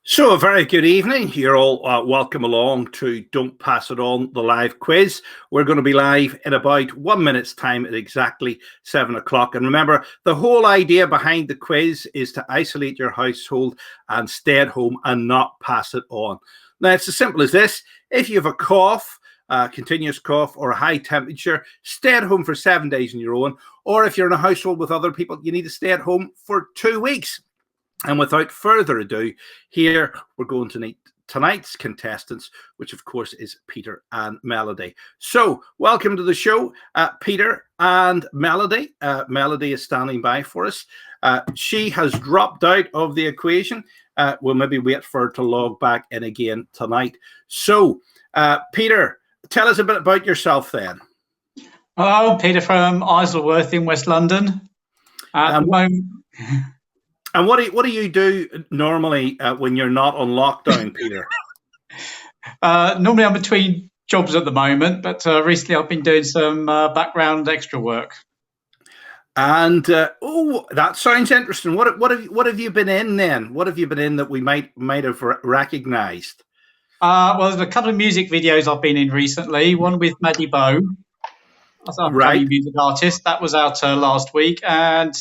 So, a very good evening. You're all welcome along to Don't Pass It On, the live quiz. We're going to be live in about 1 minute's time at exactly 7 o'clock. And remember, the whole idea behind the quiz is to isolate your household and stay at home and not pass it on. Now, it's as simple as this. If you have a cough, continuous cough, or a high temperature, stay at home for 7 days on your own. Or if you're in a household with other people, you need to stay at home for 2 weeks. And without further ado, here we're going to meet tonight's contestants, which of course is Peter and Melody. So welcome to the show, Peter and Melody. Melody is standing by for us. She has dropped out of the equation. We'll maybe wait for her to log back in again tonight. So, Peter, tell us a bit about yourself then. Hello, Peter from Isleworth in West London. At the moment... And what do you do normally when you're not on lockdown, Peter? Normally I'm between jobs at the moment, but recently I've been doing some background extra work. And that sounds interesting. What have you been in then? What have you been in that we might have recognised? Well, there's a couple of music videos I've been in recently. One with Maddie Bow, that's our music artist. That was out last week, and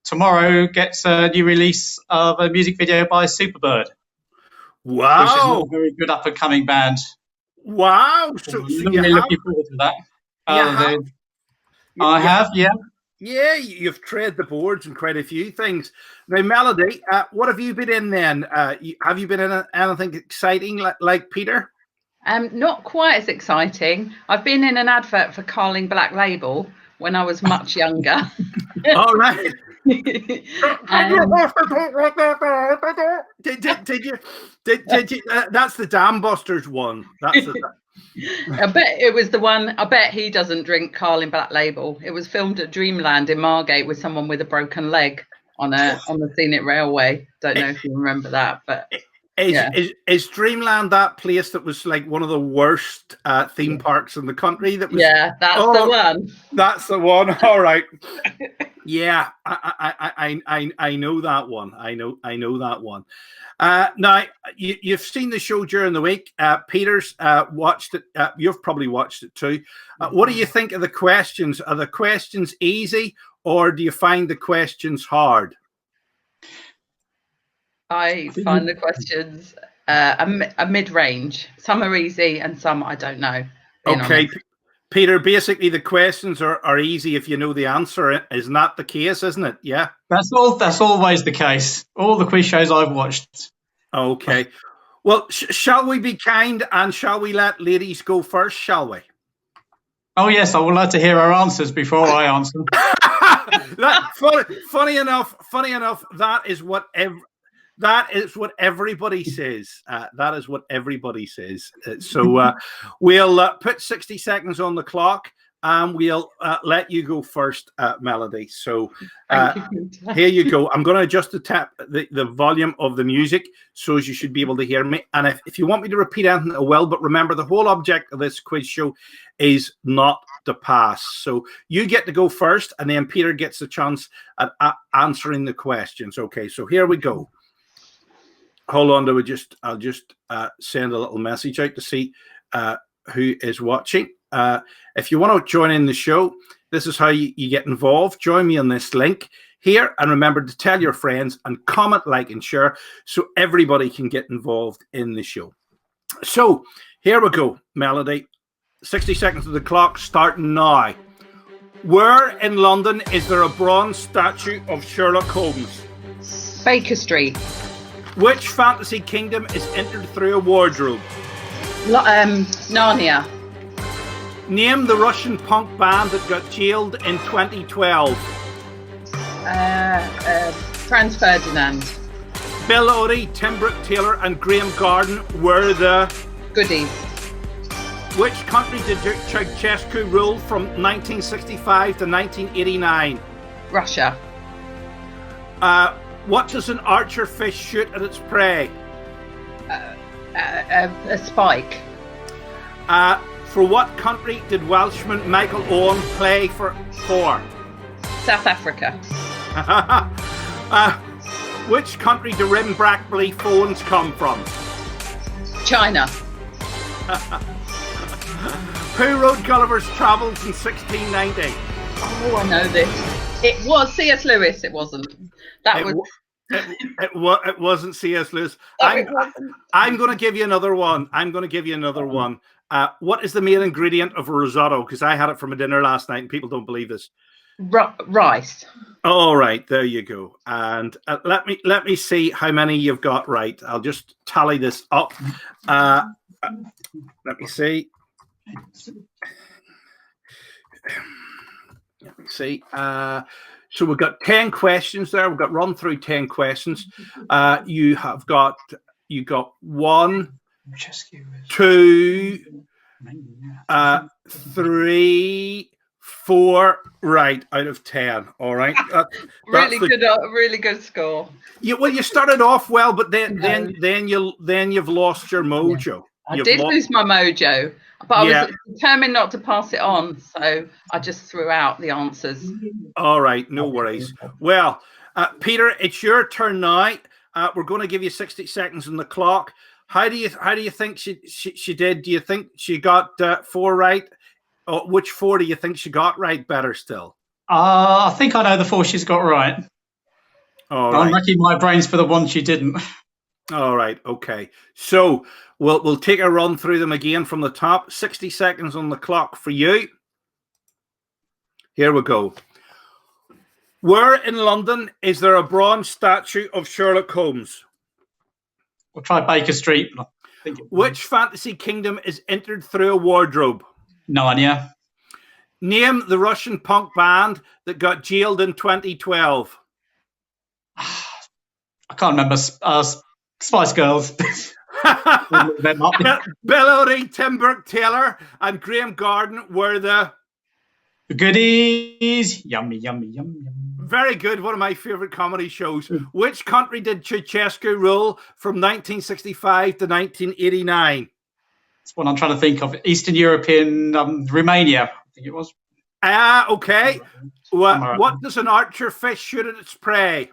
tomorrow gets a new release of a music video by Superbird. Wow. Which is a very good up-and-coming band. Wow. So really looking forward to that. I have. Yeah, you've tread the boards in quite a few things. Now, Melody, what have you been in then? Have you been in anything exciting like Peter? Not quite as exciting. I've been in an advert for Carling Black Label when I was much younger. All right. Did you? That's the Dam Busters one. I bet it was the one. I bet he doesn't drink Carling Black Label. It was filmed at Dreamland in Margate with someone with a broken leg on the Scenic Railway. Don't know if you remember that, but is Dreamland that place that was like one of the worst theme parks in the country? That was, that's the one. That's the one. All right. Yeah, I know that one. I know that one. Now you've seen the show during the week. Peter's watched it. You've probably watched it too. What do you think of the questions? Are the questions easy, or do you find the questions hard? I find the questions a mid-range. Some are easy, and some I don't know. Okay. Peter, basically the questions are easy if you know the answer. Isn't that the case, isn't it? Yeah. That's always the case. All the quiz shows I've watched. Okay. Well, shall we be kind and shall we let ladies go first, shall we? Oh, yes. I would like to hear our answers before I answer. Funny enough, that is what everybody says. That is what everybody says. So we'll put 60 seconds on the clock and we'll let you go first, Melody. So here you go. I'm going to adjust the volume of the music so as you should be able to hear me. And if you want me to repeat anything, I will. But remember, the whole object of this quiz show is not to pass. So you get to go first, and then Peter gets the chance at answering the questions. Okay, so here we go. Hold on, I'll just send a little message out to see who is watching. If you want to join in the show, this is how you get involved. Join me on this link here, and remember to tell your friends and comment, like, and share so everybody can get involved in the show. So here we go, Melody. 60 seconds of the clock starting now. Where in London is there a bronze statue of Sherlock Holmes? Baker Street. Which fantasy kingdom is entered through a wardrobe? Narnia. Name the Russian punk band that got jailed in 2012. Franz Ferdinand. Bill Oddie, Tim Brooke-Taylor and Graham Garden were the... Goodies. Which country did Ceausescu rule from 1965 to 1989? Russia. What does an archer fish shoot at its prey? A spike. For what country did Welshman Michael Owen play for? South Africa. Which country do Rim Brackley phones come from? China. Who wrote Gulliver's Travels in 1690? Oh, I know this. It was C.S. Lewis. It wasn't. It wasn't C.S. Lewis. I'm going to give you another one. What is the main ingredient of a risotto? Because I had it for my dinner last night, and people don't believe this. Rice. All right, there you go. And let me see how many you've got right. I'll just tally this up. Let me see. Let me see. So we've got 10 questions there. We've got run through 10 questions. You got 1, 2, 3, 4 right out of 10. All right. Really good score. You started off well, but then you've lost your mojo. I did lose my mojo, but I was determined not to pass it on, so I just threw out the answers. All right, no worries. Well, Peter, it's your turn now. We're going to give you 60 seconds on the clock. How do you think she did? Do you think she got 4 right? Or which 4 do you think she got right better still? I think I know the 4 she's got right. All right. I'm racking my brains for the one she didn't. All right. Okay. So we'll take a run through them again from the top. 60 seconds on the clock for you. Here we go. Where in London is there a bronze statue of Sherlock Holmes? We'll try Baker Street. Which fantasy kingdom is entered through a wardrobe? Narnia. Name the Russian punk band that got jailed in 2012. I can't remember. Spice Girls. Bill O'Reilly, Tim Burke-Taylor, and Graham Garden were the goodies. Yummy, yummy, yummy, yummy. Very good. One of my favorite comedy shows. Which country did Ceausescu rule from 1965 to 1989? That's what I'm trying to think of. Eastern European, Romania, I think it was. Okay. What does an archer fish shoot at its prey?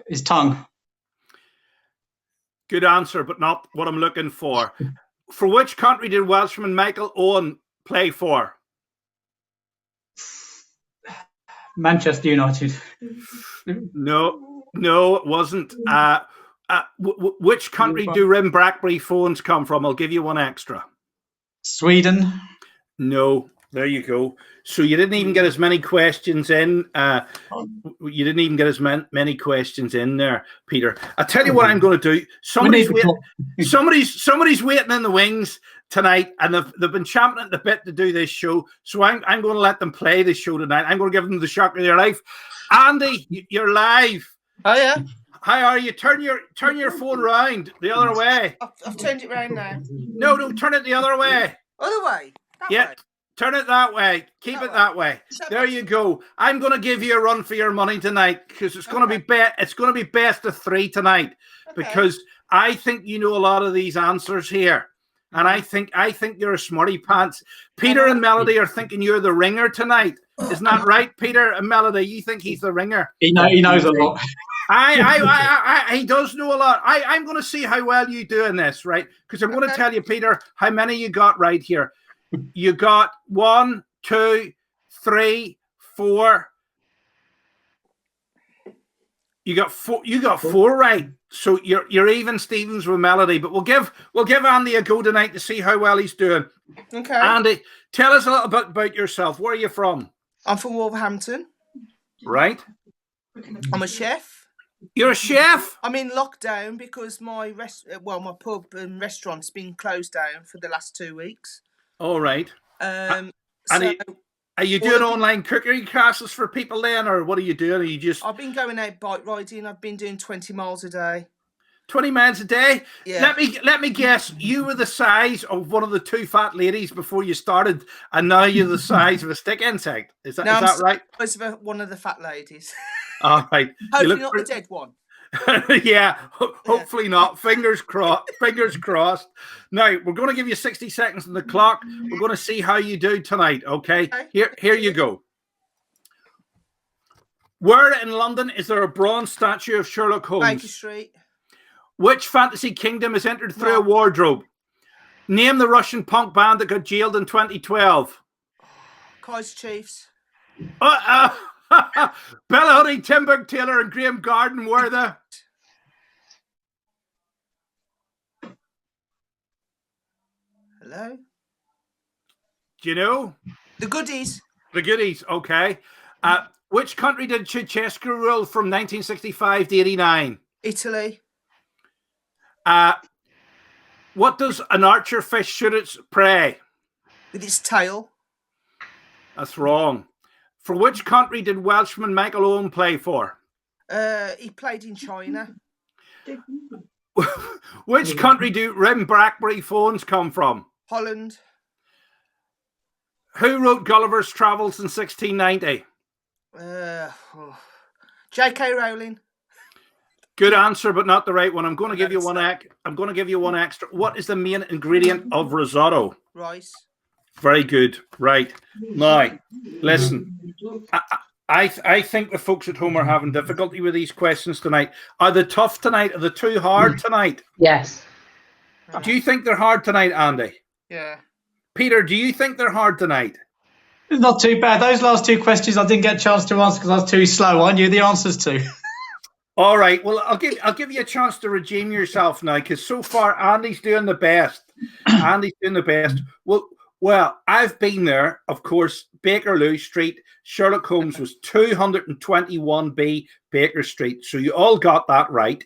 His tongue. Good answer, but not what I'm looking for. For which country did Welshman Michael Owen play for? Manchester United. No, it wasn't. Which country do Rim Brackley phones come from? I'll give you one extra. Sweden. No, there you go. So you didn't even get as many questions in. You didn't even get as many questions in there, Peter. I tell you what I'm going to do. Somebody's waiting in the wings tonight, and they've been champing at the bit to do this show. So I'm going to let them play this show tonight. I'm going to give them the shock of their life. Andy, you're live. Oh yeah. How are you? Turn your phone round the other way. I've turned it round now. No, turn it the other way. Other way. That way. Turn it that way. Keep it that way. There you go. I'm going to give you a run for your money tonight because it's going to be it's going to be best of 3 tonight because I think you know a lot of these answers here, and I think you're a smarty pants. Peter and Melody are thinking you're the ringer tonight. Isn't that right, Peter and Melody? You think he's the ringer? He knows a lot. He does know a lot. I'm going to see how well you do in this, right? Because I'm going to tell you, Peter, how many you got right here. You got 1, 2, 3, 4. You got 4. You got 4 right. So you're even Stevens with Melody. But we'll give Andy a go tonight to see how well he's doing. Okay. Andy, tell us a little bit about yourself. Where are you from? I'm from Wolverhampton. Right. I'm a chef. You're a chef? I'm in lockdown because my my pub and restaurant's been closed down for the last 2 weeks. All right. Are you doing online cookery classes for people then, or what are you doing? Are you just? I've been going out bike riding. I've been doing 20 miles a day. 20 miles a day? Yeah. Let me guess. You were the size of one of the 2 fat ladies before you started, and now you're the size of a stick insect. Is that right? I'm one of the fat ladies. All right. Hopefully not the dead one. Yeah, hopefully not. Fingers crossed. Fingers crossed. Now we're going to give you 60 seconds on the clock. We're going to see how you do tonight. Okay. Here you go. Where in London is there a bronze statue of Sherlock Holmes? Baker Street. Which fantasy kingdom is entered through a wardrobe? Name the Russian punk band that got jailed in 2012. Kaiser Chiefs. Bella Huddy, Tim Burke Taylor, and Graham Garden were the... Hello? Do you know? The Goodies. The Goodies, okay. Which country did Ceausescu rule from 1965 to 89? Italy. What does an archer fish shoot its prey? With its tail. That's wrong. For which country did Welshman Michael Owen play for? He played in China. Which country do Rim Blackberry phones come from? Holland. Who wrote Gulliver's Travels in 1690? J.K. Rowling. Good answer, but not the right one. I'm going to give you one. I'm going to give you one extra. What is the main ingredient of risotto? Rice. Very good. Right. Now, listen. I think the folks at home are having difficulty with these questions tonight. Are they tough tonight? Are they too hard tonight? Yes. Do you think they're hard tonight, Andy? Yeah. Peter, do you think they're hard tonight? It's not too bad. Those last two questions I didn't get a chance to answer because I was too slow. I knew the answers to. All right. Well, I'll give you a chance to redeem yourself now, because so far Andy's doing the best. Andy's doing the best. Well, I've been there, of course. Bakerloo Street. Sherlock Holmes was 221B Baker Street. So you all got that right.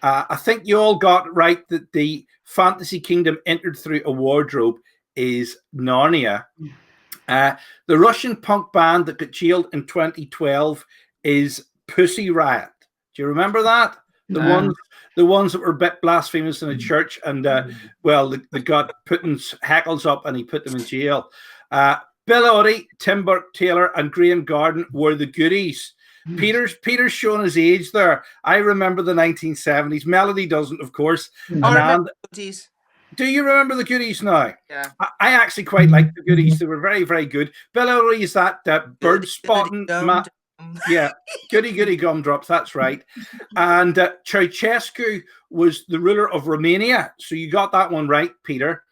I think you all got right that the fantasy kingdom entered through a wardrobe is Narnia. The Russian punk band that got jailed in 2012 is Pussy Riot. Do you remember that? The ones that were a bit blasphemous in a church, and they got Putin's heckles up and he put them in jail. Bill Oddie, Tim Burke Taylor, and Graham Garden were the Goodies. Peter's showing his age there. I remember the 1970s. Melody doesn't, of course. I remember the Goodies. Do you remember the Goodies now? Yeah. I actually quite liked the Goodies. They were very, very good. Bill Oddie is that bird spotting. Yeah, goody gumdrops, that's right. And Ceausescu was the ruler of Romania. So you got that one right, Peter.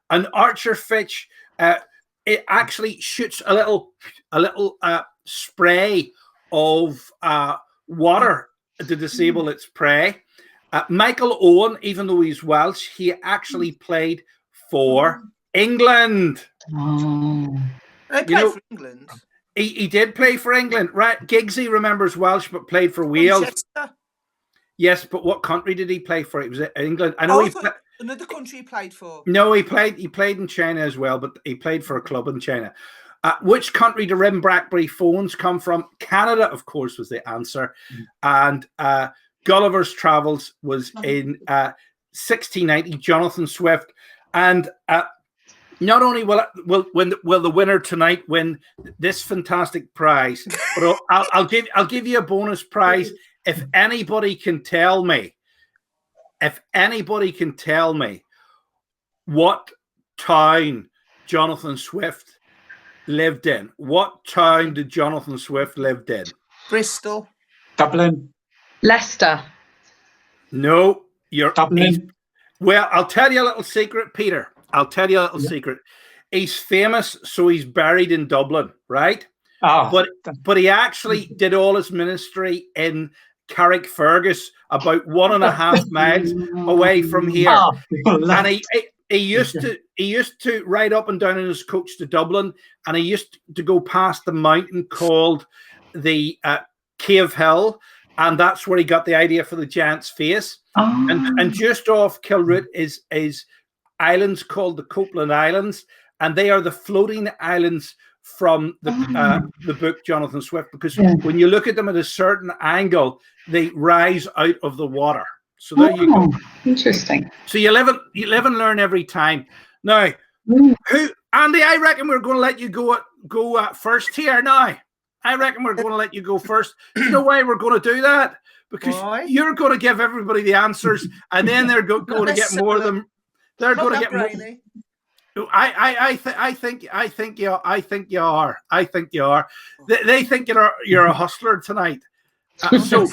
And Archer Fitch, it actually shoots a little spray of water to disable its prey. Michael Owen, even though he's Welsh, he actually played for England. Oh. They played for England. He did play for England, right? Giggsy remembers Welsh, but played for Wales. Manchester. Yes, but what country did he play for? It was England. I know another country he played for. No, he played in China as well, but he played for a club in China. Which country do Rim Blackberry phones come from? Canada, of course, was the answer. And Gulliver's Travels was in 1690. Jonathan Swift, and not only will the winner tonight win this fantastic prize, but I'll give you a bonus prize if anybody can tell me what town Jonathan Swift lived in. What town did Jonathan Swift lived in? Bristol. Dublin. Leicester. No, you're Dublin. Well, I'll tell you a little secret, Peter. I'll tell you a little secret. He's famous, so he's buried in Dublin, right? Oh. But he actually did all his ministry in Carrickfergus, about 1.5 miles away from here. Oh. And he used to ride up and down in his coach to Dublin, and he used to go past the mountain called the Cave Hill, and that's where he got the idea for the giant's face. Oh. And just off Kilroot is islands called the Copeland Islands, and they are the floating islands from the book Jonathan Swift, because when you look at them at a certain angle, they rise out of the water. So there you go. Interesting. So you live and learn every time. Now, Andy? I reckon we're going to let you go first here now. I reckon we're going to let you go first. You know why we're going to do that? Because you're going to give everybody the answers, and then they're going to get more of them. They're going to get more. I think you are. I think you are. They think you're a hustler tonight. So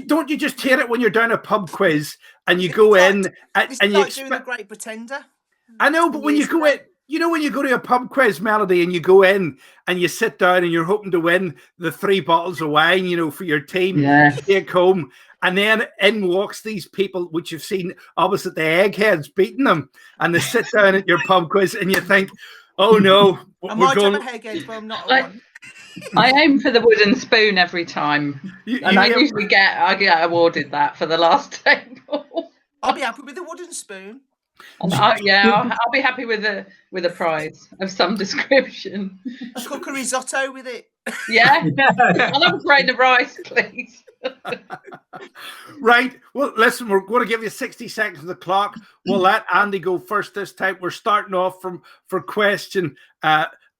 don't you just hear it when you're down a pub quiz and you go in and you like doing the Great Pretender? I know, but when you go in, you know, when you go to a pub quiz, Melody, and you go in and you sit down and you're hoping to win the 3 bottles of wine, you know, for your team to take home. And then in walks these people, which you've seen opposite the Eggheads beating them. And they sit down at your pub quiz and you think, oh no. I might have a Egghead, but I'm not one. I aim for the wooden spoon every time. I usually get awarded that for the last table. I'll be happy with the wooden spoon. I'll be happy with a prize of some description. Cook a risotto with it. Yeah. I'll have a grain of rice, please. Right. Well, listen, we're going to give you 60 seconds of the clock. We'll let Andy go first this time. We're starting off for question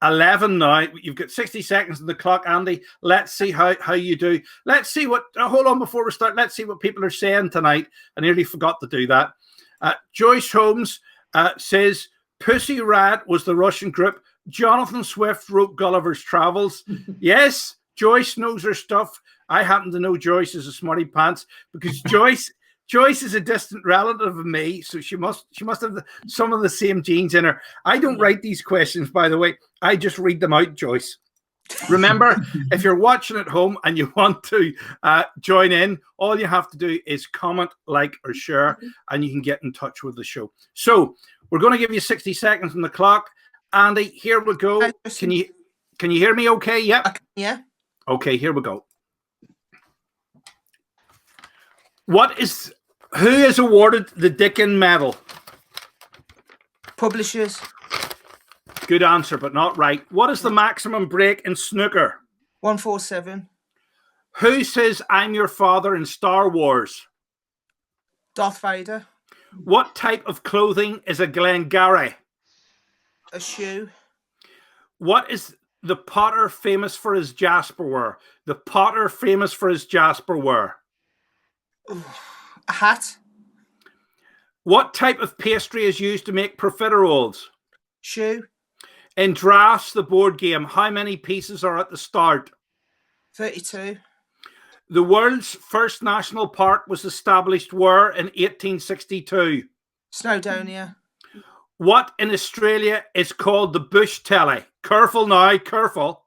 11 now. You've got 60 seconds of the clock, Andy. Let's see how you do. Let's see what hold on before we start. Let's see what people are saying tonight. I nearly forgot to do that. Joyce Holmes says Pussy Riot was the Russian group. Jonathan Swift wrote Gulliver's Travels. Yes, Joyce knows her stuff. I happen to know Joyce is a smarty pants because Joyce is a distant relative of me, so she must have some of the same genes in her. I don't write these questions, by the way. I just read them out, Joyce. Remember, if you're watching at home and you want to join in, all you have to do is comment, like, or share, and you can get in touch with the show. So we're going to give you 60 seconds on the clock. Andy, here we go. Can you hear me okay? Yep. Yeah. Okay, here we go. Who is awarded the Dickin Medal? Publishers. Good answer, but not right. What is the maximum break in snooker? 147. Who says I'm your father in Star Wars? Darth Vader. What type of clothing is a Glengarry? A shoe. What is the Potter famous for his Jasperware? The Potter famous for his Jasperware. A hat. What type of pastry is used to make profiteroles? Shoe. In Drafts, the board game, how many pieces are at the start? 32. The world's first national park was established where in 1862? Snowdonia. What in Australia is called the bush telly? Careful now, careful.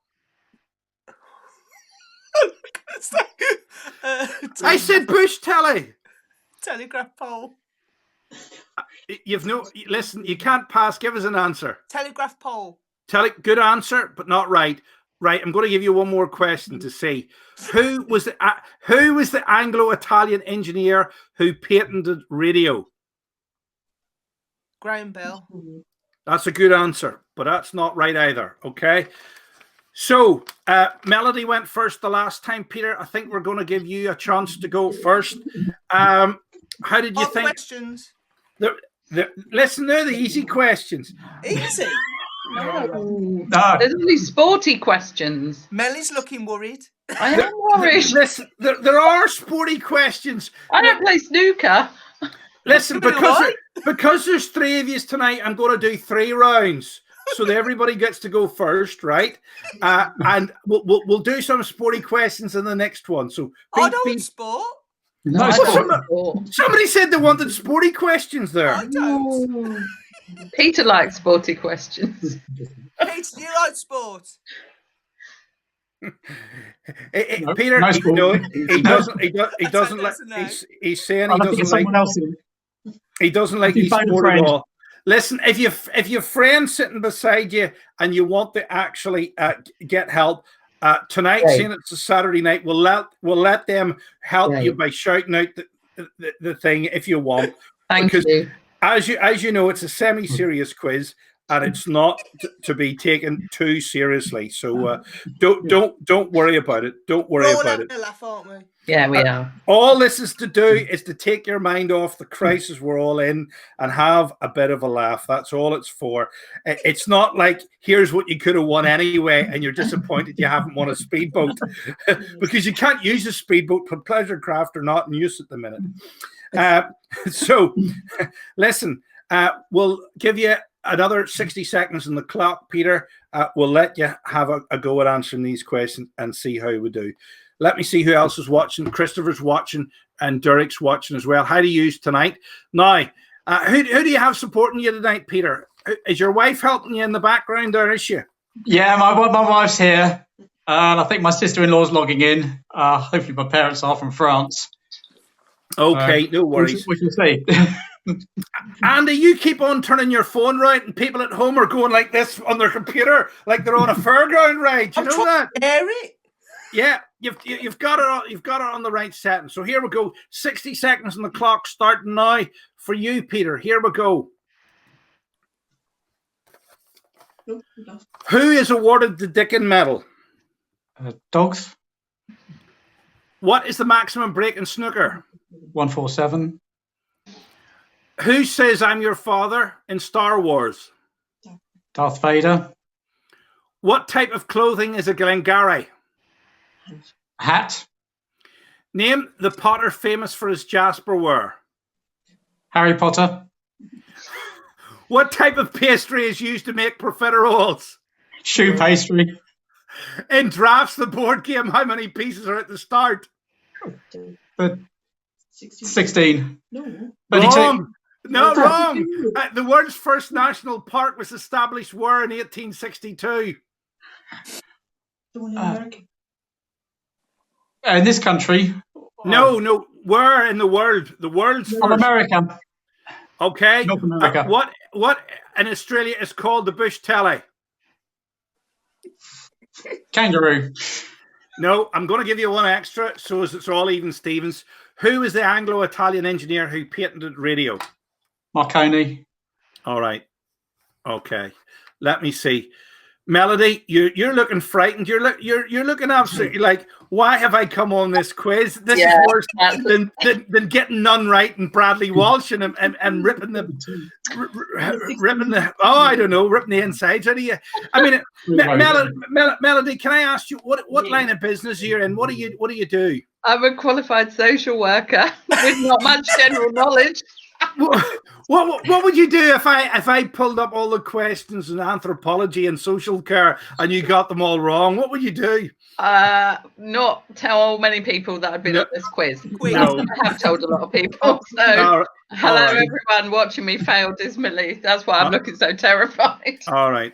I said bush telly. Telegraph pole. Listen, you can't pass. Give us an answer. Telegraph pole. Good answer, but not right. Right, I'm going to give you one more question to see. Who was the Anglo-Italian engineer who patented radio? Graham Bell. That's a good answer, but that's not right either. Okay. So, Melody went first the last time, Peter. I think we're going to give you a chance to go first. How did you think? Questions. Listen, they're the easy questions. Easy. No. There's only sporty questions. Melly's looking worried. I am worried. Listen, there are sporty questions. I don't play snooker. Listen, because there's 3 of you tonight, I'm going to do 3 rounds. So that everybody gets to go first, right? And we'll do some sporty questions in the next one. So I don't sport. No, somebody said they wanted sporty questions there. I don't. Peter likes sporty questions. Peter, do you like sport? Peter, no he doesn't like. He's saying he doesn't like. He doesn't like e-sport at all. Listen, if your friend's sitting beside you and you want to actually get help tonight, seeing it's a Saturday night, we'll let them help you by shouting out the thing if you want. Thank you. As you know, it's a semi-serious quiz and it's not to be taken too seriously. So don't worry about it. Don't worry about it. Laugh, aren't we? Yeah, we are. All this is to do is to take your mind off the crisis we're all in and have a bit of a laugh. That's all it's for. It's not like here's what you could have won anyway and you're disappointed you haven't won a speedboat because you can't use a speedboat for pleasure craft or not in use at the minute. So listen, We'll give you another 60 seconds on the clock, Peter. We'll let you have a go at answering these questions and see how we do. Let me see who else is watching. Christopher's watching and Derek's watching as well. How do you use tonight? Now, who do you have supporting you tonight, Peter? Is your wife helping you in the background there, is she? Yeah, my wife's here. And I think my sister-in-law's logging in. Hopefully my parents are from France. Okay, no worries. We can see. Andy, you keep on turning your phone right, and people at home are going like this on their computer, like they're on a fairground ride. Do you know that? It. Yeah, you've got it on the right setting. So here we go. 60 seconds on the clock starting now for you, Peter. Here we go. Who is awarded the Dickin Medal? Dogs. What is the maximum break in snooker? 147. Who says I'm your father in Star Wars? Darth Vader. What type of clothing is a Glengarry? Hat. Name the Potter famous for his Jasperware. Harry Potter. What type of pastry is used to make profiteroles? Shoe pastry. In drafts, the board game, how many pieces are at the start? 16. No. 32. Wrong. No, wrong. The world's first national park was established where in 1862? The one in America. In this country. No. Where in the world? The world's first. America. Okay. North America. What in Australia is called the bush telly? Kangaroo. No, I'm going to give you one extra, so as it's all even Stevens. Who is the Anglo-Italian engineer who patented radio? Marconi. All right. Okay. Let me see. Melody, you're looking frightened. You're looking absolutely like, why have I come on this quiz? This is worse than getting none right and Bradley Walsh and ripping the ripping the insides out of you. I mean, Melody, can I ask you what line of business you're in? What do you do? I'm a qualified social worker with not much general knowledge. What would you do if I pulled up all the questions in anthropology and social care and you got them all wrong? What would you do? Not tell many people that I've been at this quiz. No. I have told a lot of people. So hello, right. everyone watching me fail dismally. That's why I'm looking so terrified. All right.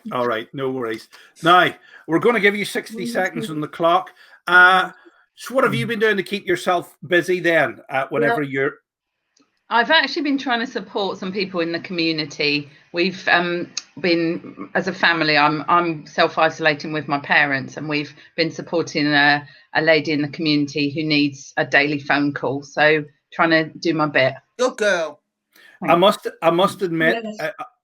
No worries. Now, we're going to give you 60 seconds on the clock. So what have you been doing to keep yourself busy then whenever you're... I've actually been trying to support some people in the community. We've been, as a family, I'm self-isolating with my parents, and we've been supporting a lady in the community who needs a daily phone call. So trying to do my bit. Good girl. I must admit,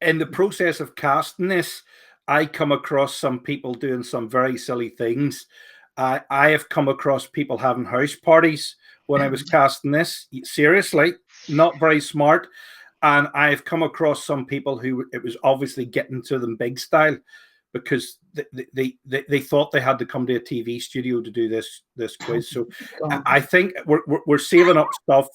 in the process of casting this, I come across some people doing some very silly things. I have come across people having house parties when I was casting this. Seriously, not very smart. And I've come across some people who it was obviously getting to them big style because they thought they had to come to a TV studio to do this quiz. So I think we're saving up stuff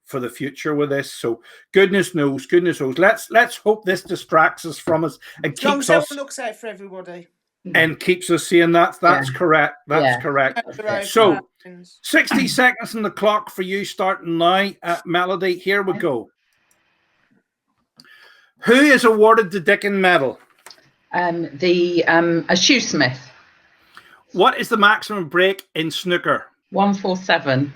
for the future with this. So goodness knows. Let's hope this distracts us from us and keeps us. Looks out for everybody. And keeps us seeing that. That's correct. That's correct. So 60 seconds on the clock for you starting now. Melody, here we go. Who is awarded the Dickin Medal? A shoesmith. What is the maximum break in snooker? 147.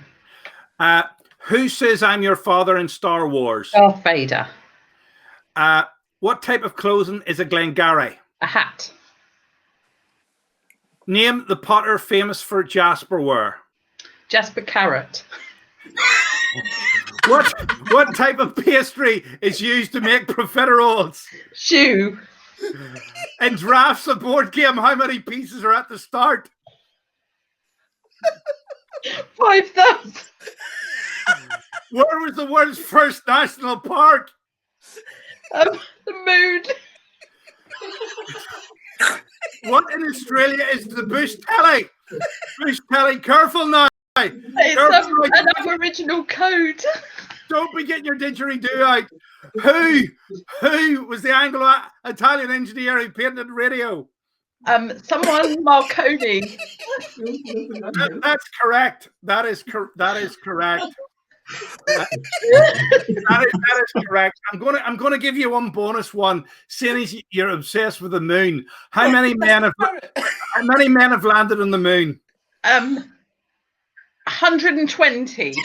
Who says I'm your father in Star Wars? Darth Vader. What type of clothing is a Glengarry? A hat. Name the Potter famous for Jasperware. Jasper Carrot. What type of pastry is used to make profiteroles? Shoe. In drafts, a board game, how many pieces are at the start? 5,000. Where was the world's first national park? The moon. What in Australia is the bush telly? Bush telly, careful now. It's an Aboriginal code. Don't be getting your didgeridoo out. Who was the Anglo-Italian engineer who patented radio? Someone Marconi. That's correct. That is correct. That is correct. I'm going to give you one bonus one. Seeing as you're obsessed with the moon, how many men have landed on the moon? 120.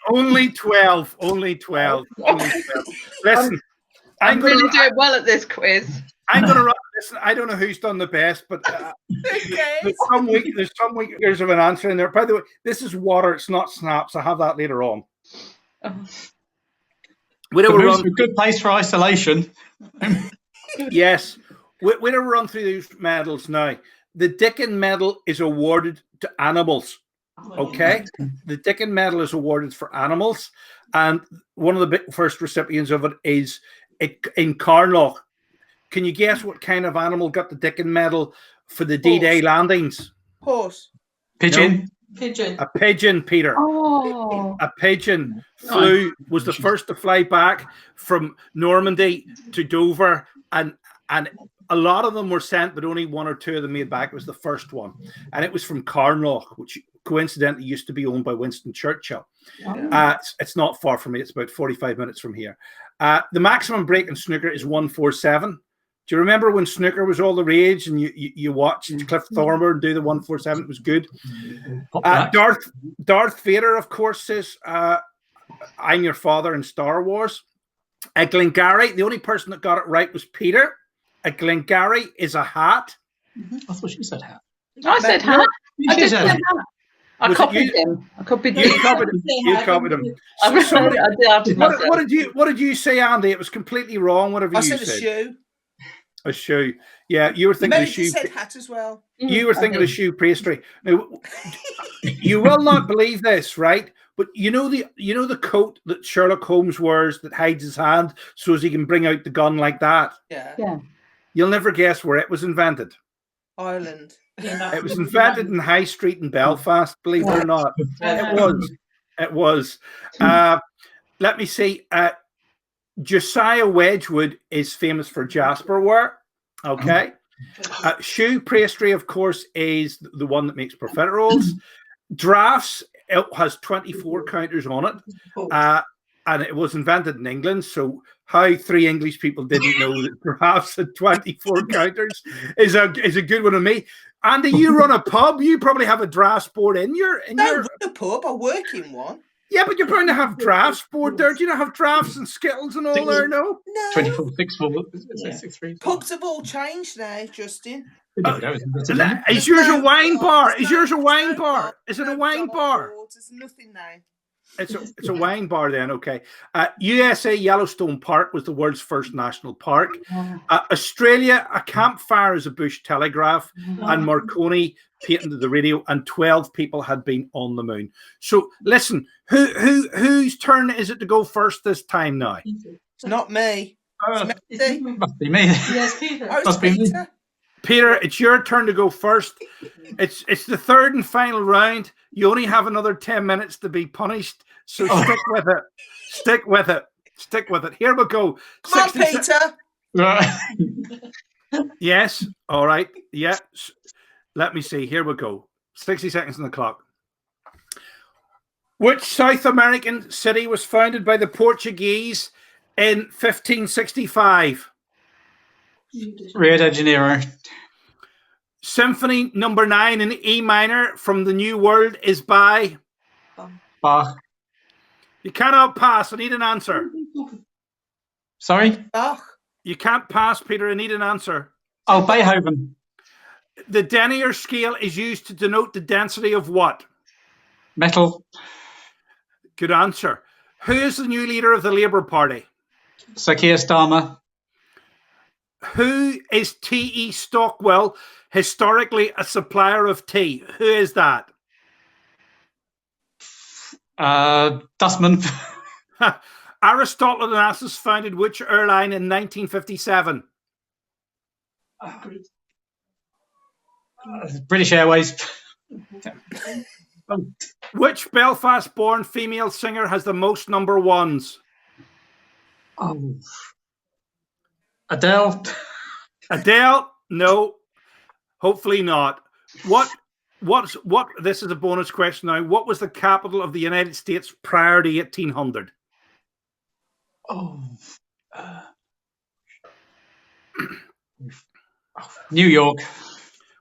Only 12. Only 12. Listen, I'm really doing well at this quiz. I'm going to run. Listen, I don't know who's done the best, but there's some weakness of an answer in there. By the way, this is water. It's not snaps. I have that later on. It's a good place for isolation. Yes. We're going to run through these medals now. The Dickin Medal is awarded to animals. Okay? The Dickin Medal is awarded for animals. And one of the first recipients of it is in Carnlough. Can you guess what kind of animal got the Dickin Medal for the D-Day landings? Horse. Pigeon. No. Pigeon. A pigeon, Peter. Oh. A pigeon was the first to fly back from Normandy to Dover, and a lot of them were sent, but only one or two of them made back. It was the first one, and it was from Carnlough, which coincidentally used to be owned by Winston Churchill. It's not far from me. It's about 45 minutes from here. The maximum break in snooker is 147. Do you remember when snooker was all the rage and you watched Cliff Thorburn do the 147? It was good. Darth Vader, of course, says, I'm your father in Star Wars. Glengarry, the only person that got it right was Peter. A Glengarry is a hat. I thought she said hat. I said hat. I did say said hat. I copied him. I copied him. You copied him. What did you say, Andy? It was completely wrong. Whatever I you said said. a shoe. A shoe. Yeah, you were thinking of shoe. Said hat as well. You were thinking of shoe pastry. Now, you will not believe this, right? But you know the coat that Sherlock Holmes wears that hides his hand so as he can bring out the gun like that. Yeah. You'll never guess where it was invented. Ireland. It was invented in High Street in Belfast, believe it or not. It was. Let me see. Josiah Wedgwood is famous for Jasper ware. Okay. Shoe pastry, of course, is the one that makes profiteroles. Draughts, it has 24 counters on it. And it was invented in England. So how 3 English people didn't know that draughts had 24 counters is a good one of me. Andy, you run a pub. You probably have a draughts board in your. Run a pub. I work in one. Yeah, but you're bound to have drafts board there. Do you not have drafts and skittles and all there? No. 24, 6, Pubs have all changed now, Justin. Is yours a wine bar? Is yours a wine bar? Is it a wine bar? There's nothing now. It's a wine bar then, okay. USA Yellowstone Park was the world's first national park. Australia, a campfire is a bush telegraph, and Marconi patented the radio, and 12 people had been on the moon. So listen, whose turn is it to go first this time now? It's not me. Must be me. Yes, Peter. Must be me. Peter, it's your turn to go first. It's the third and final round. You only have another 10 minutes to be punished, so stick with it. Stick with it. Stick with it. Here we go. Come on, Peter. Yes. All right. Yeah. Let me see. Here we go. 60 seconds on the clock. Which South American city was founded by the Portuguese in 1565? Rio de Janeiro. Symphony number 9 in E minor from the New World is by Bach. You cannot pass. I need an answer. Sorry? Bach. You can't pass, Peter. I need an answer. Oh, Beethoven. The denier scale is used to denote the density of what? Metal. Good answer. Who is the new leader of the Labour Party? Sir Keir Starmer. Who is T.E. Stockwell, historically a supplier of tea? Who is that? Dustman. Aristotle Onassis founded which airline in 1957? British Airways. Which Belfast-born female singer has the most number ones? Oh. Adele. Adele? No. Hopefully not. What? This is a bonus question now. What was the capital of the United States prior to 1800? Oh. New York.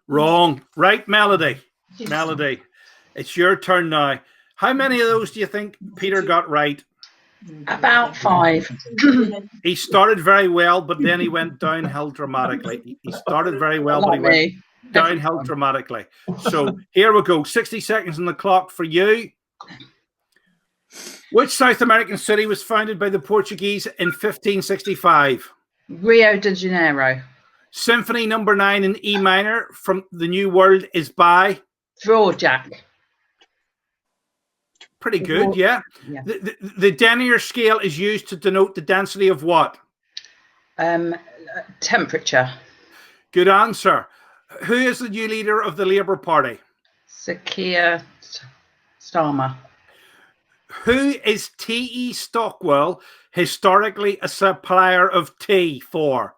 Wrong. Right, Melody. Melody. It's your turn now. How many of those do you think Peter got right? About 5. He started very well, but then he went downhill dramatically. He started very well, but he went downhill dramatically. So here we go. 60 seconds on the clock for you. Which South American city was founded by the Portuguese in 1565? Rio de Janeiro. Symphony number 9 in E minor from the New World is by? Dvorak. Pretty good, yeah. The denier scale is used to denote the density of what? Temperature. Good answer. Who is the new leader of the Labour Party? Sir Keir Starmer. Who is T.E. Stockwell historically a supplier of tea for?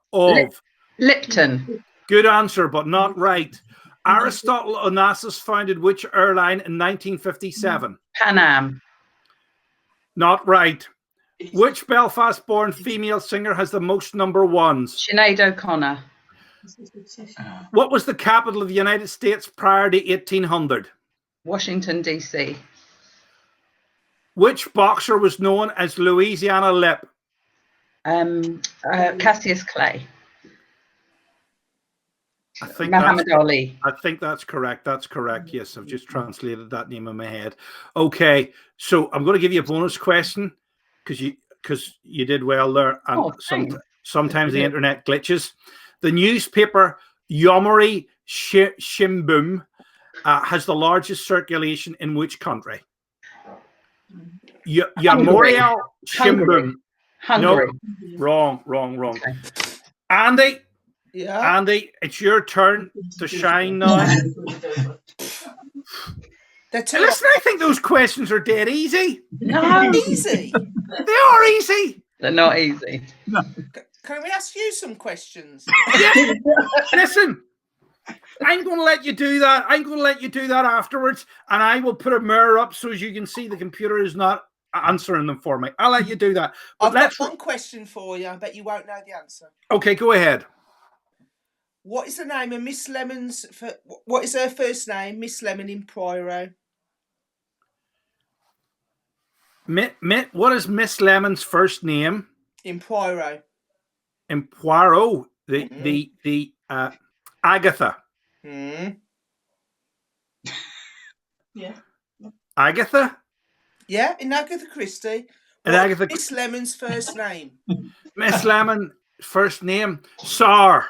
Lipton. Good answer, but not right. Aristotle Onassis founded which airline in 1957? Pan Am. Not right. Which Belfast-born female singer has the most number ones? Sinead O'Connor. What was the capital of the United States prior to 1800? Washington, D.C. Which boxer was known as Louisiana Lip? Cassius Clay. I think Muhammad Ali. I think that's correct. That's correct. Yes, I've just translated that name in my head. Okay, so I'm going to give you a bonus question because you did well there, and sometimes the internet glitches. The newspaper Yomiuri Shimbun has the largest circulation in which country? Yomiuri Shimbun. Hungary. No, wrong. Okay. Andy. Yeah. Andy, it's your turn to shine now. Listen, I think those questions are dead easy. No. Easy. They are easy. They're not easy. No. Can we ask you some questions? Yeah. Listen, I'm going to let you do that. I'm going to let you do that afterwards, and I will put a mirror up so as you can see the computer is not answering them for me. I'll let you do that. But I've got one question for you. I bet you won't know the answer. Okay, go ahead. What is the name of Miss Lemon's? What is her first name? Miss Lemon in Poirot. What is Miss Lemon's first name? In Poirot. In Poirot, the Agatha. Yeah. Agatha. Yeah, in Agatha Christie. Miss Lemon's first name. Miss Lemon first name Sar.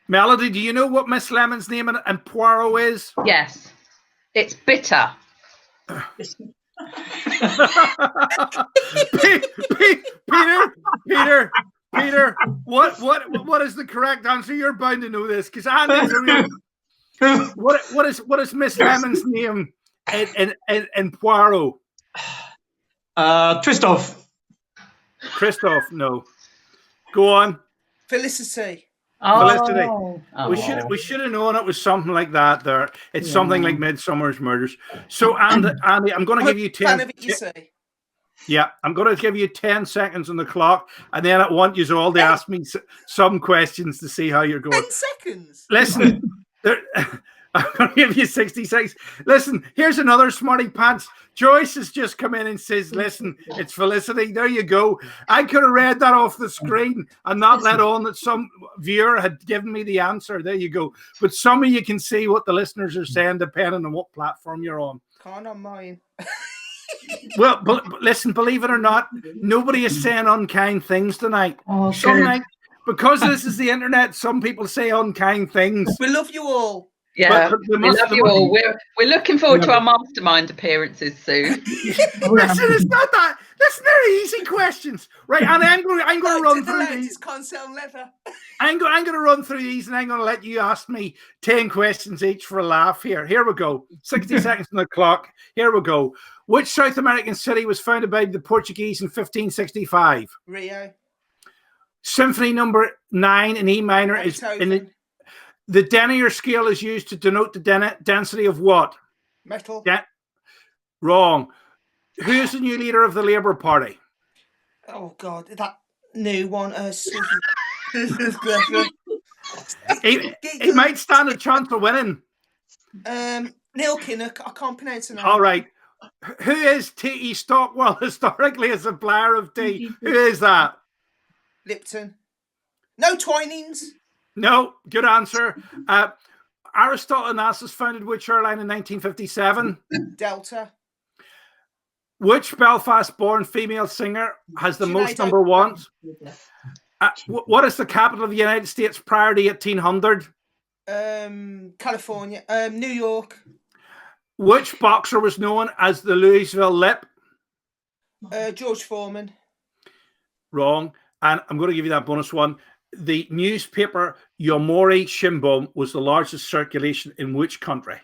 Melody, do you know what Miss Lemon's name in Poirot is? Yes. It's bitter. Peter, what is the correct answer? You're bound to know this because Andy's a real. What is Miss Lemon's name in Poirot? Christophe. Christophe, no. Go on. Felicity. Felicity. Oh. We should have known it was something like that. There, it's something like Midsummer's Murders. So, Andy, I'm going to give you 10. Yeah, I'm going to give you 10 seconds on the clock, and then I want you all to ask me some questions to see how you're going. 10 seconds. Listen, I'm going to give you 60 seconds. Listen, here's another smarty pants. Joyce has just come in and says, listen, it's Felicity. There you go. I could have read that off the screen and not let on that some viewer had given me the answer. There you go. But some of you can see what the listeners are saying depending on what platform you're on. Can't on mine. Well, but listen, believe it or not, nobody is saying unkind things tonight. Okay. Because this is the internet, some people say unkind things. We love you all. Yeah, There we must- love there you must- all. We're looking forward to our mastermind appearances soon. Listen, it's not that. Listen, they're easy questions, right? And I'm going to run To the through left these. is Consell Leather. I'm going to run through these, and I'm going to let you ask me 10 questions each for a laugh. Here we go. 60 seconds on the clock. Here we go. Which South American city was founded by the Portuguese in 1565? Rio. Symphony number 9 in E minor is in the denier scale is used to denote the density of what? Metal. Wrong. Who is the new leader of the Labour Party? Oh God, that new one. He might stand a chance of winning. Neil Kinnock. I can't pronounce the name. All right. Who is T.E. Stockwell historically a supplier of tea? Who is that? Lipton. No Twinings. No, good answer. Aristotle Onassis founded which airline in 1957? Delta. Which Belfast-born female singer has the most number ones? What is the capital of the United States prior to 1800? California. New York. Which boxer was known as the Louisville Lip? George Foreman. Wrong. And I'm going to give you that bonus one. The newspaper Yomiuri Shimbun was the largest circulation in which country?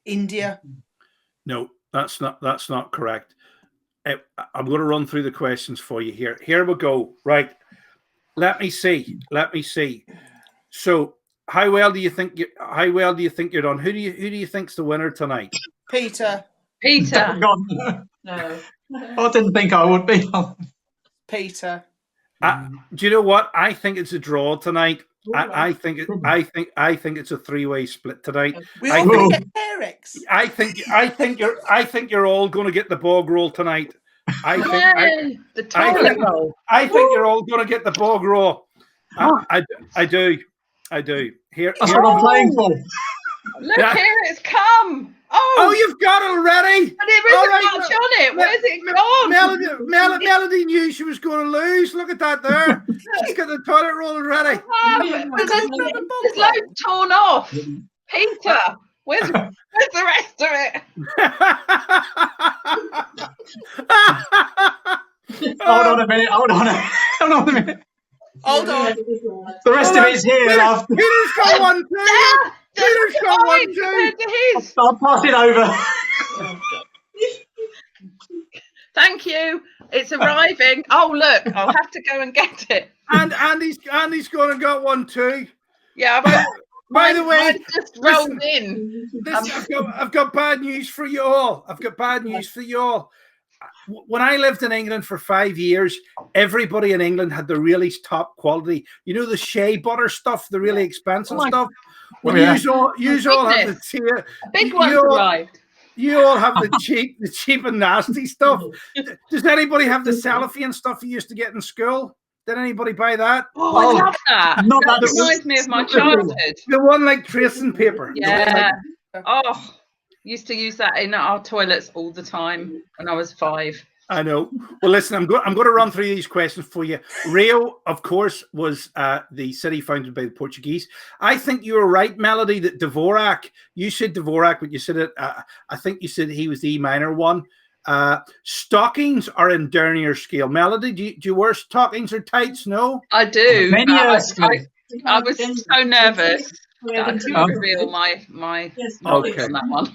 India. No, that's not correct. I'm going to run through the questions for you here. Here we go. Right. Let me see. So, how well do you think you're done? Who do you think's the winner tonight? Peter. No. I didn't think I would be. Peter. Do you know what? I think it's a draw tonight. I think it's a 3-way split tonight. We all going to get Perex. I think you're all going to get the bog roll tonight. I think you're all going to get the bog roll. I do. Here. That's what I'm playing for. Look here, it's come. Oh, you've got it already. But there isn't much on it. Where's it gone? Melody knew she was going to lose. Look at that there. She's got the toilet roll already. There's loads torn off. Peter, where's the rest of it? Hold on a minute. Hold on a minute. Hold on. The rest of it's here, love. Peter's got one too. Peter's got one too. I'll pass it over. Thank you. It's arriving. Oh, look. I'll have to go and get it. And Andy's going and got one too. Yeah. By the way, mine just rolled in. I've got bad news for you all. When I lived in England for 5 years, everybody in England had the really top quality. You know, the shea butter stuff, the really expensive stuff. Well, you all have the tier. Big one's arrived. You all have the cheap and nasty stuff. Does anybody have the cellophane stuff you used to get in school? Did anybody buy that? Oh, I love that. That reminds me of my childhood. The one like tracing paper. Yeah. Oh, used to use that in our toilets all the time when I was 5. I know. Well, listen, I'm going to run through these questions for you. Rio, of course, was the city founded by the Portuguese. I think you were right, Melody, that Dvorak, you said Dvorak, but you said it, I think you said he was the E minor one. Stockings are in dernier scale. Melody, do you wear stockings or tights? No? I do. I was Yes. so nervous that I couldn't reveal my knowledge on that one.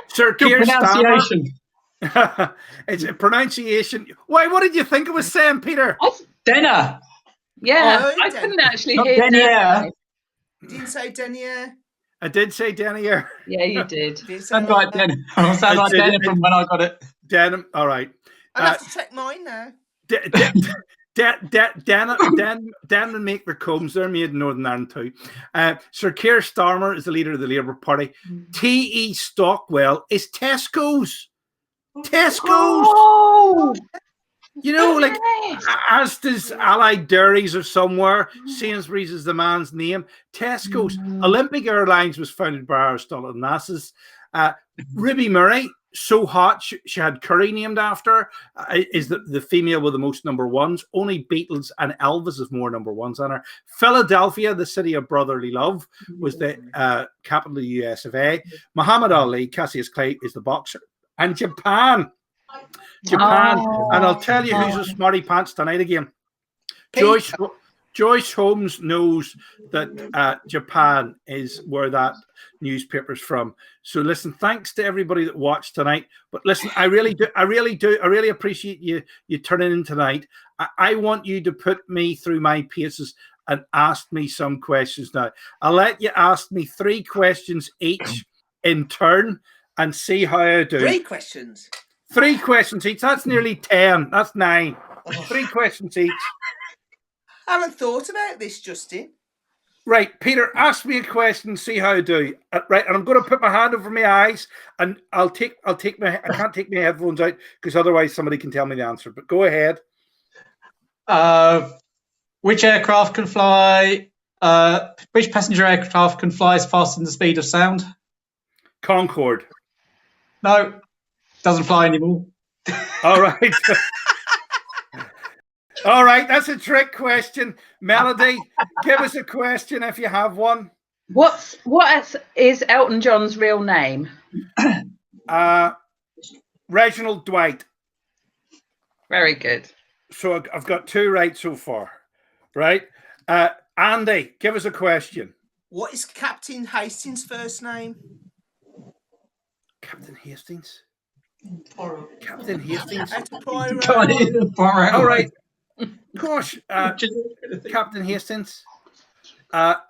Sir Good Keir Starmer. pronunciation. It's a pronunciation. Why? What did you think it was saying, Peter? Denner. Yeah, I couldn't actually Not hear Denier. that. Didn't say Denier. I did say Denier. Yeah, you did. Didn't say Sounds like Denner. Sounds like Denner from when I got it. Denim. All right. I'll have to check mine now. Dan and make their combs. They're made in Northern Ireland too. Sir Keir Starmer is the leader of the Labour Party. T.E. Stockwell is Tesco's. Oh, You know, like yes. Asda's Allied Dairies or somewhere. Sainsbury's is the man's name. Tesco's. Olympic Airlines was founded by Aristotle Onassis. Ruby Murray, so hot, she had curry named after her, is the female with the most number ones. Only Beatles and Elvis have more number ones on her. Philadelphia, the city of brotherly love, was the capital of the US of A. Muhammad Ali, Cassius Clay, is the boxer. And Japan. And I'll tell you who's a smarty pants tonight again. Joyce Holmes knows that Japan is where that newspaper's from. So listen, thanks to everybody that watched tonight. But listen, I really appreciate you turning in tonight. I want you to put me through my paces and ask me some questions now. I'll let you ask me 3 questions each in turn and see how I do. 3 questions? 3 questions each. That's nearly 10. That's 9. 3 questions each. I haven't thought about this, Justin. Right, Peter, ask me a question, see how I do. Right, and I'm going to put my hand over my eyes, and I can't take my headphones out because otherwise somebody can tell me the answer. But go ahead. Which aircraft can fly? Which passenger aircraft can fly as fast as the speed of sound? Concorde. No, doesn't fly anymore. All right. All right, that's a trick question. Melody, give us a question if you have one. What is Elton John's real name? Reginald Dwight. Very good. So I've got 2 right so far. Right? Andy, give us a question. What is Captain Hastings' first name? Captain Hastings? Captain Hastings? Poirot. All right. Gosh, Captain Hastings.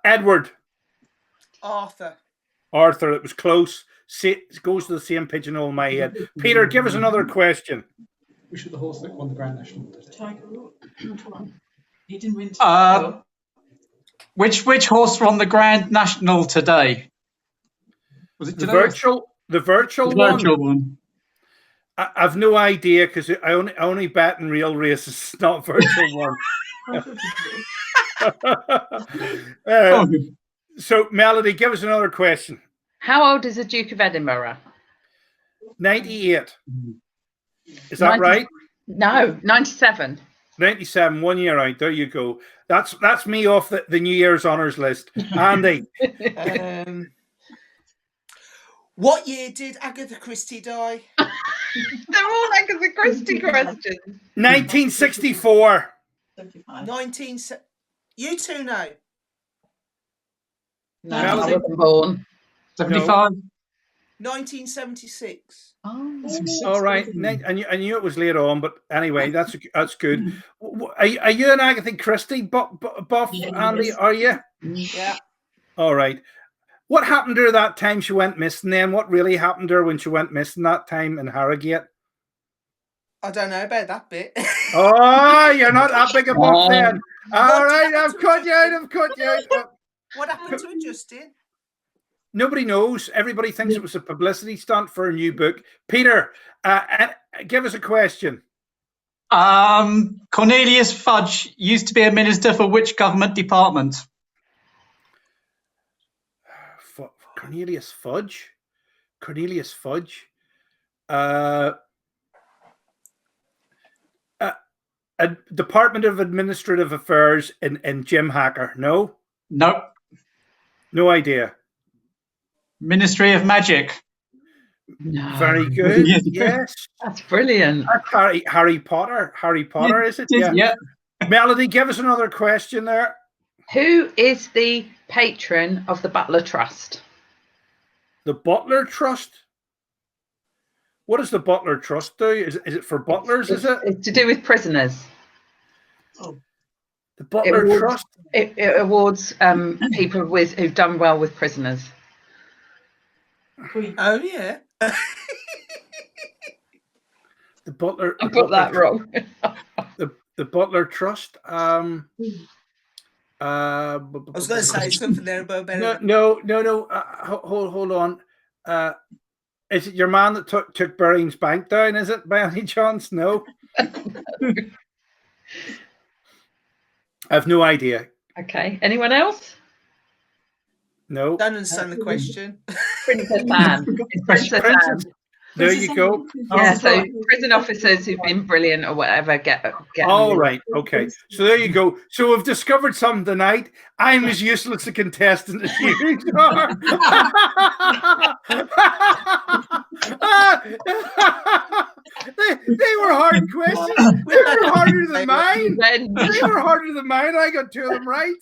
Edward. Arthur. It was close. It goes to the same pigeonhole in my head. Peter, give us another question. Which of the horse that won the Grand National today? Tiger Root. He didn't win. Which horse won the Grand National today? Was it the virtual one? I've no idea because I only bet in real races, not virtual one. So, Melody, give us another question. How old is the Duke of Edinburgh? 98. Is that right? No, 97. 97, 1 year out. There you go. That's me off the New Year's honours list. Andy. What year did Agatha Christie die? They're all Agatha Christie questions. 1964. 75. You two know. No, I wasn't born. 75. 1976. Oh, all right. I knew it was later on, but anyway, that's good. Are you an Agatha Christie buff, Andy? Yes. Are you? Yeah. All right. What happened to her that time she went missing then? What really happened to her when she went missing that time in Harrogate? I don't know about that bit. Oh, you're not that big a buff then. All right, I've cut you out. What happened to her, Justin? Nobody knows. Everybody thinks it was a publicity stunt for a new book. Peter, give us a question. Cornelius Fudge used to be a minister for which government department? Cornelius Fudge? A Department of Administrative Affairs in Jim Hacker. No? Nope. No idea. Ministry of Magic. no. Very good. Yes. That's brilliant. That's Harry Potter. Harry Potter, is it? Yeah. Melody, give us another question there. Who is the patron of the Butler Trust? The Butler Trust? What does the Butler Trust do? Is it for butlers, is it? It's to do with prisoners. The Butler Trust? It awards people who've done well with prisoners. Oh, yeah. The Butler. I got that wrong. The Butler Trust. I was going to say something there about No. Hold on. Is it your man that took Barings Bank down? Is it by any chance? No. I have no idea. Okay. Anyone else? No. Don't understand the question. Princess Anne. It's Princess Anne. There you go. Yeah, so prison officers who've been brilliant or whatever get. All right. Okay. So there you go. So we've discovered something tonight. I'm as useless a contestant as you are. They were hard questions. They were harder than mine. They were harder than mine. I got 2 of them right.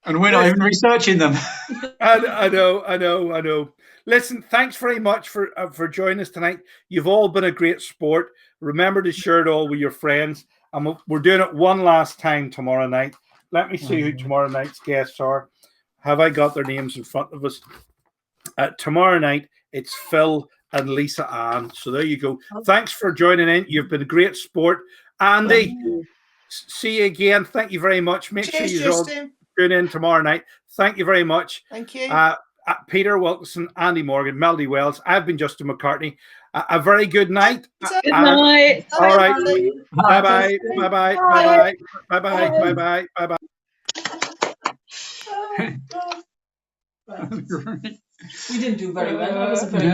And we're not even researching them. I know. Listen, thanks very much for joining us tonight. You've all been a great sport. Remember to share it all with your friends. And we're doing it one last time tomorrow night. Let me see who tomorrow night's guests are. Have I got their names in front of us? Tomorrow night, it's Phil and Lisa Ann. So there you go. Thanks for joining in. You've been a great sport. Andy, see you again. Thank you very much. Make sure you all tune in tomorrow night. Thank you very much. Thank you. Peter Wilkinson, Andy Morgan, Melody Wells. I've been Justin McCartney. A very good night. Good night. All right. Bye-bye. Bye-bye. Bye-bye. Bye-bye. Bye-bye. Bye-bye. We didn't do very well. That was a very